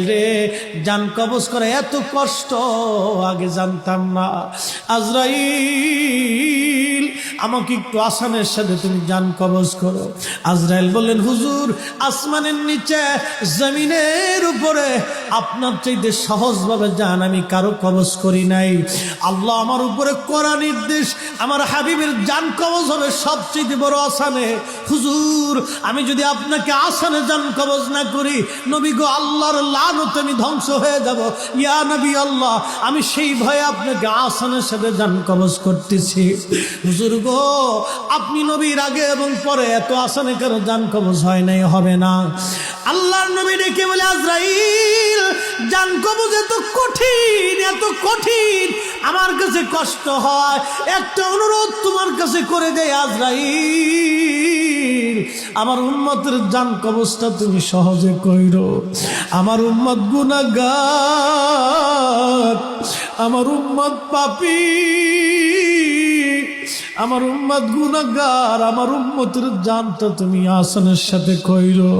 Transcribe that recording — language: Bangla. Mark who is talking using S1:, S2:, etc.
S1: রে জান কবজ করে এত কষ্ট আগে জানতাম না। আজরাইল আমাকে একটু আসানের সাথে তুমি জান কবজ করো। আজরাইল বললেন, হুজুর আসমানের নিচে জমিনের উপরে আপনার চাইতে সহজভাবে জান আমি কারো কবজ করি নাই। আল্লাহ আমার উপরে করা নির্দেশ, আমার হাবিবের জান কবজ হবে সবচেয়ে বড় আসানে। হুজুর আমি যদি আপনাকে আসানে জান কবজ না করি, নবী গো আল্লাহর লানত আমি ধ্বংস হয়ে যাব। ইয়া নবী আল্লাহ, আমি সেই ভয়ে আপনাকে আসানের সাথে জান কবজ করতেছি। হুজুর গো আপনি নবীর আগে এবং পরে এত আসানে কেন জান কবজ হয় নাই, হবে না। আল্লাহর নবী ডেকে বলে, আজরাইল জান কবজ এত কঠিন, এত কঠিন, আমার কাছে কষ্ট হয়। একটা অনুরোধ তোমার কাছে করে দেয় আজরাইল, আমার উম্মতের জান কবজটা তুমি সহজে কইরো। আমার উম্মত গুনাহগার, আমার উম্মত পাপী, আমার উম্মত গুনাহগার, আমার উম্মতের জানটা তুমি আসানের সাথে কইরো।